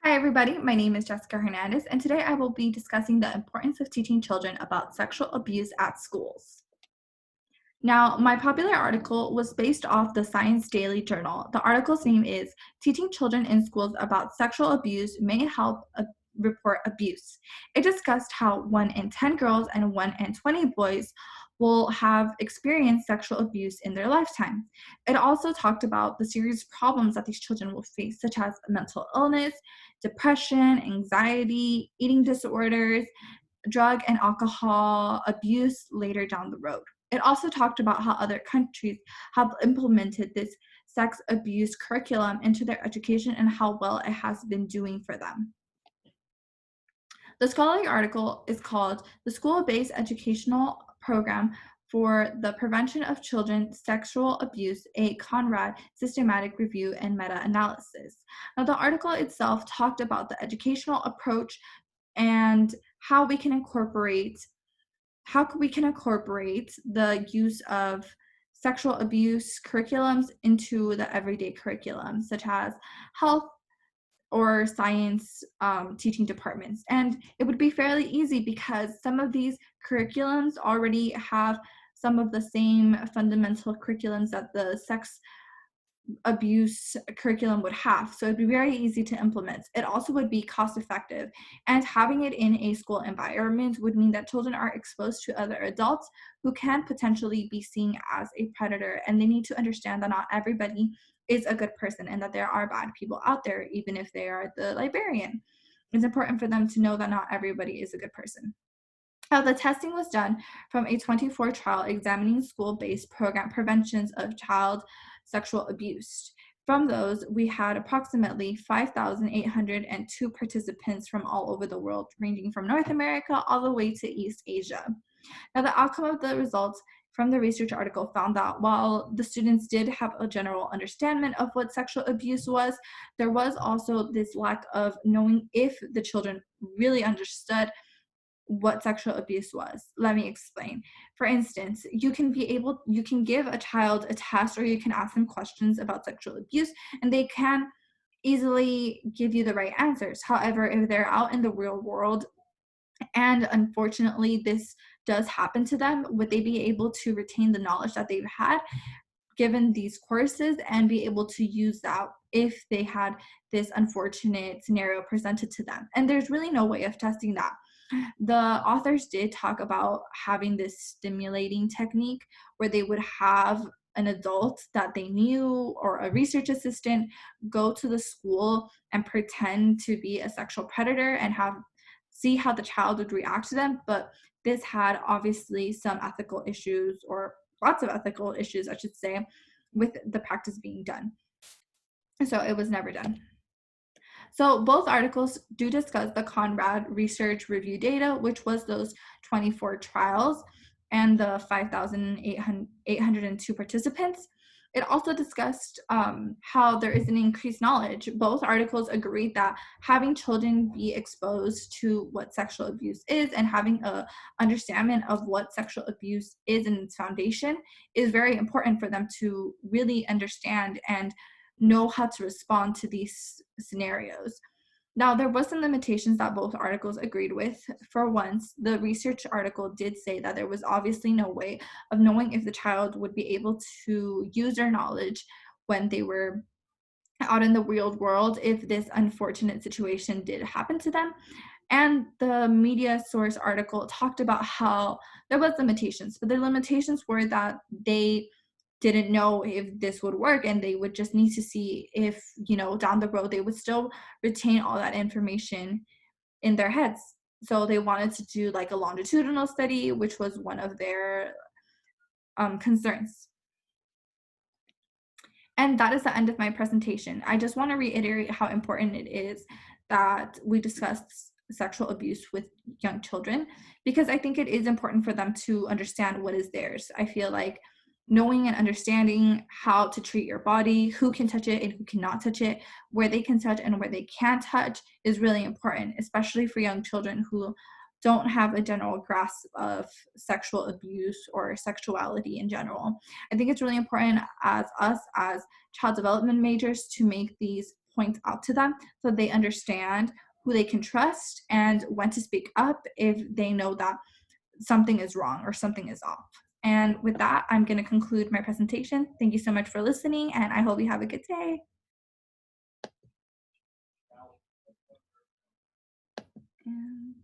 Hi, everybody. My name is Jessica Hernandez, and today I will be discussing the importance of teaching children about sexual abuse at schools. Now, my popular article was based off the Science Daily Journal. The article's name is Teaching Children in Schools About Sexual Abuse May Help Report Abuse. It discussed how 1 in 10 girls and 1 in 20 boys will have experienced sexual abuse in their lifetime. It also talked about the serious problems that these children will face, such as mental illness, depression, anxiety, eating disorders, drug and alcohol abuse later down the road. It also talked about how other countries have implemented this sex abuse curriculum into their education and how well it has been doing for them. The scholarly article is called The School-Based Educational Program for the Prevention of Children's Sexual Abuse, a Conrad Systematic Review and Meta-Analysis. Now, the article itself talked about the educational approach and how we can incorporate the use of sexual abuse curriculums into the everyday curriculum, such as health or science teaching departments. And it would be fairly easy because some of these curriculums already have some of the same fundamental curriculums that the sex abuse curriculum would have. So it'd be very easy to implement. It also would be cost effective. And having it in a school environment would mean that children are exposed to other adults who can potentially be seen as a predator. And they need to understand that not everybody is a good person and that there are bad people out there, even if they are the librarian. It's important for them to know that not everybody is a good person. Now, the testing was done from a 24 trial examining school-based program preventions of child sexual abuse. From those, we had approximately 5,802 participants from all over the world, ranging from North America all the way to East Asia. Now, the outcome of the results from the research article found that while the students did have a general understanding of what sexual abuse was, there was also this lack of knowing if the children really understood what sexual abuse was. Let me explain. For instance, you can give a child a test or you can ask them questions about sexual abuse and they can easily give you the right answers. However, if they're out in the real world and unfortunately this does happen to them, would they be able to retain the knowledge that they've had given these courses and be able to use that if they had this unfortunate scenario presented to them? And there's really no way of testing that. The authors did talk about having this stimulating technique where they would have an adult that they knew or a research assistant go to the school and pretend to be a sexual predator and have see how the child would react to them. But this had obviously some ethical issues, or lots of ethical issues I should say, with the practice being done, so it was never done. So both articles do discuss the Conrad Research Review data, which was those 24 trials and the 5,802 participants. It also discussed how there is an increased knowledge. Both articles agreed that having children be exposed to what sexual abuse is and having a understanding of what sexual abuse is in its foundation is very important for them to really understand and know how to respond to these scenarios. Now, there was some limitations that both articles agreed with. For once, the research article did say that there was obviously no way of knowing if the child would be able to use their knowledge when they were out in the real world if this unfortunate situation did happen to them. And the media source article talked about how there was limitations, but the limitations were that they didn't know if this would work and they would just need to see if, down the road they would still retain all that information in their heads. So they wanted to do like a longitudinal study, which was one of their concerns. And that is the end of my presentation. I just want to reiterate how important it is that we discuss sexual abuse with young children, because I think it is important for them to understand what is theirs. I feel like knowing and understanding how to treat your body, who can touch it and who cannot touch it, where they can touch and where they can't touch is really important, especially for young children who don't have a general grasp of sexual abuse or sexuality in general. I think it's really important as us as child development majors to make these points out to them so they understand who they can trust and when to speak up if they know that something is wrong or something is off. And with that, I'm going to conclude my presentation. Thank you so much for listening, and I hope you have a good day. And